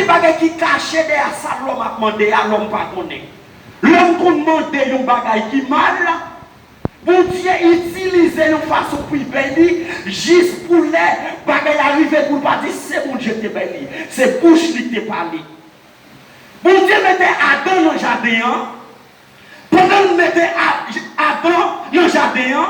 bagages qui cachent derrière ça, l'homme a demandé, à l'homme pas connaît. L'homme qu'on demande un bagage qui mal, bon Dieu utilise une façon pour bénir, juste pour les bagages arriver pour pas dire c'est bon Dieu qui te béni, c'est bouche qui te parle. Bon Dieu mettait Adam dans le jardin, pendant qu'il mettait Adam dans le jardin,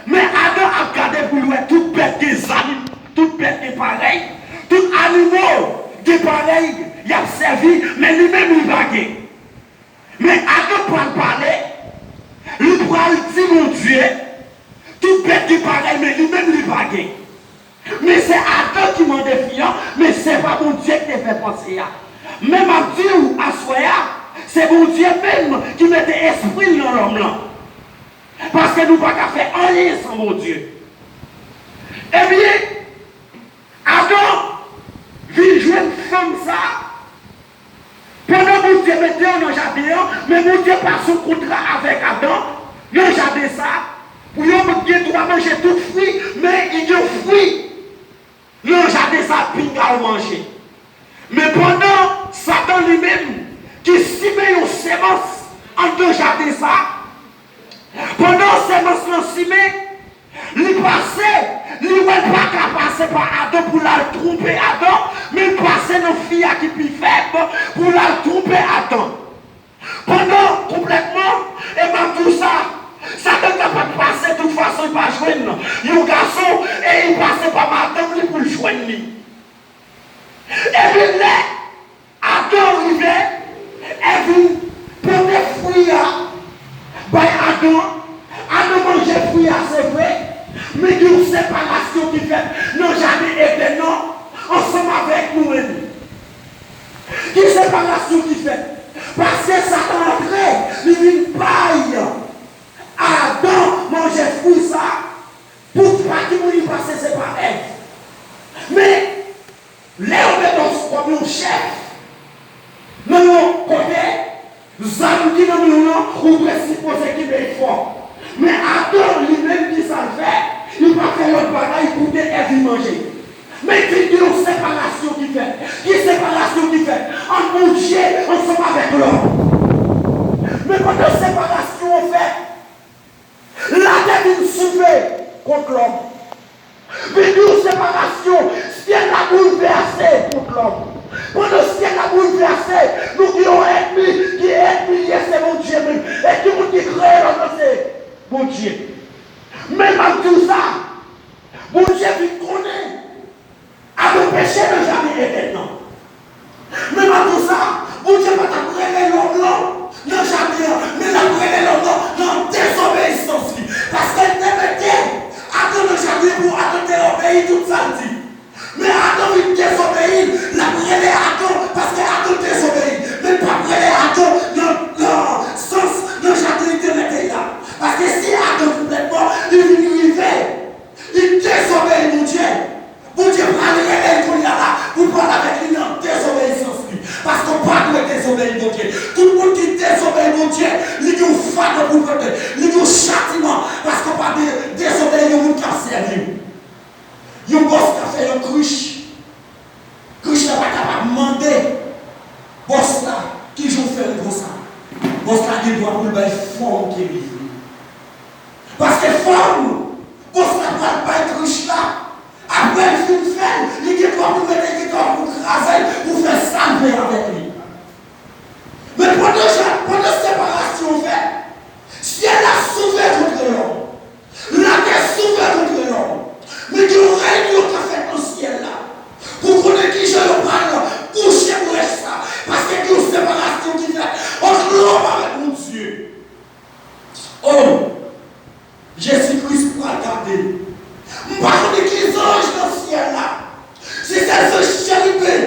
mais Adam a gardé pour lui toute bête des animaux, toute bête est pareil, tout animal qui est pareil, il a servi, mais lui-même il baguait. Mais Adam parle parler, il parle dire mon Dieu, toute bête qui est pareil, mais lui-même il baguait. Mais c'est Adam qui m'a défié, mais ce n'est pas mon Dieu qui te fait penser. Même à Dieu ou à Soya, c'est mon Dieu même qui met l'esprit dans l'homme là. Parce que nous ne pouvons pas faire rien sans mon Dieu. Eh bien, Adam vit jouer une femme ça. Pendant que mon Dieu mettait dans le jardin, mais mon Dieu passe son contrat avec Adam, dans le jardin ça, pour qu'il doit manger tout fruit, mais il y a fruit. Dans le jardin ça, puis il va manger. Mais pendant Satan lui-même, qui simait une sémence en deux jardins ça, pendant sémence non simée, il passait, il ne pas qu'à passer par Adam pour la tromper Adam, mais il passait nos filles qui sont plus faibles pour la tromper Adam. Pendant complètement, et même tout ça, Satan n'a pas passé de toute façon, il va joindre un garçon et il passait par Madame pour le joindre. Et puis là, Adam arrivait, et puis pour des fruits, Adam mangeait fruits, c'est vrai, mais il y a une séparation qui fait, non, jamais été non, ensemble avec nous-mêmes. Quelle séparation qui fait? Parce que Satan après, il vient paille. Adam mangeait fruits, ça, pour pas qu'il nous passe, c'est pas Ève. Mais, là, on met comme un chef. Dans nos côtés, Zam qui dans nous, on doit supposer qu'il est fort. Mais Adam lui-même qui s'en fait, il va faire l'autre bagaille pour que Ève manger. Mais il y a une séparation qui fait. Quelle séparation qui fait? En mon Dieu, ensemble avec l'homme. Mais quand la séparation on fait, la tête est soulevée contre l'homme. Mais une séparation, ciel a bouleversé contre l'homme. Quand le ciel a bouleversé, nous qui ont ennemi, qui est ennemi, c'est mon Dieu même. Et qui nous dit créer l'homme, c'est mon Dieu. Même en tout ça, mon Dieu vous connaît. À nos péchés, ne jamais été non. Même à tout ça, mon Dieu va t'apprêter l'homme, non jamais, mais l'apprêter l'homme, non, désobéissance. Parce qu'elle t'aimait, attends le jardin pour attendre obéir toute sa vie. Mais Adam il désobéit, la prière est Adam, parce que Adam désobéit. Mais pas prière Adam, non, sens, non, jardin il mettait là. Parce que si Adam complètement, il vivait, il désobéit mon Dieu. Mon Dieu parlerait qu'on y a là, pour parler avec lui en désobéissance. Parce qu'on ne peut pas désobéir mon Dieu. Tout le monde qui désobéit mon Dieu, il y a un fardeau pour le peuple, il y a un châtiment, parce qu'on ne peut pas désobéir le monde qui a servi. Il y a un boss qui a fait une cruche. Cruche n'est pas capable de demander. Boss là, qui joue faire le boss là. Boss là, il doit pour le forme qui est vivre. Parce que forme, boss là, ne pas être cruche là. Après, il fait, il doit pour mettre des corps pour craser, pour faire salver avec lui. Mais pendant la séparation fait, si elle a sauvé contre l'homme, la terre sauvé contre l'homme, mais qu'il y aurait une qui a fait dans le ciel là, pour qu'on ait qui je le parle, coucher pour ça, parce qu'il y a une séparation qui fait entre l'homme avec mon Dieu. Oh, Jésus-Christ pour regarder. Par contre, qui anges dans le ciel là, si c'est ce chérubin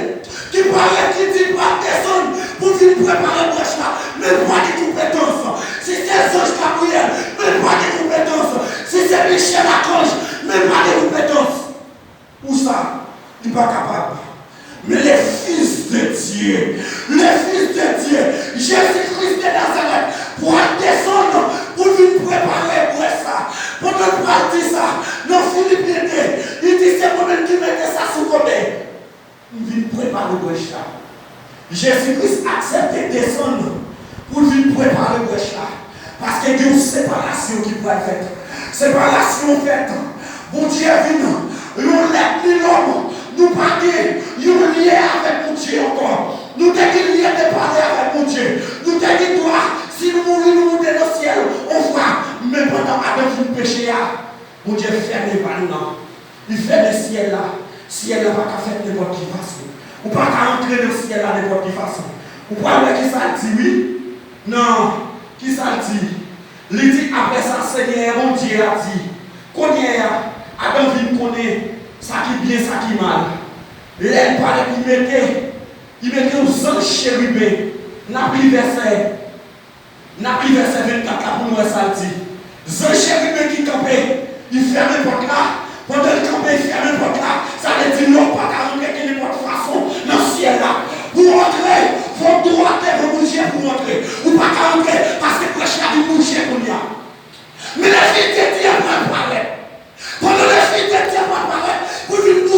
qui paraît qui dit pas descendre pour venir préparer le brèche là, même pas de compétences. Si c'est ce Gabriel, même pas de compétences. Si c'est Michel Archange, même pas de compétences. Où ça? Il n'est pas capable. Mais les fils de Dieu, Jésus-Christ de Nazareth, pour descendre, pour venir préparer pour ça, pour ne pas dire ça, dans Philippe il dit c'est moi-même qui mettais ça sous côté. Il vient préparer pour ça. Jésus-Christ accepte de descendre pour lui préparer le brèche là. Parce qu'il y a une séparation qui pourrait être faite. Séparation faite. Bon Dieu vient. Nous l'êtes l'homme. Nous pas nous liés avec mon Dieu encore. Nous t'es liés de parler avec mon Dieu. Nous t'es dit toi, si nous mourons, nous montons dans le ciel, on voit. Mais pendant Adam vous péché, mon Dieu ferme les balles. Il fait le ciel là. Le ciel là pas qu'à faire n'importe quelle façon. On ne peut pas entrer dans le ciel là n'importe quelle façon. On peut pas voir qui ça dit, oui? Non. Qui ça dit? Il dit après ça, Seigneur, mon Dieu a dit. Connaît, Adam vient connaître ça qui est bien, ça qui est mal. L'aile paraît qu'il mettait aux anges chérubins. N'a pris verset 24 là pour nous ça dit. Les anges chérubins qui campaient, ils ferment les portes là.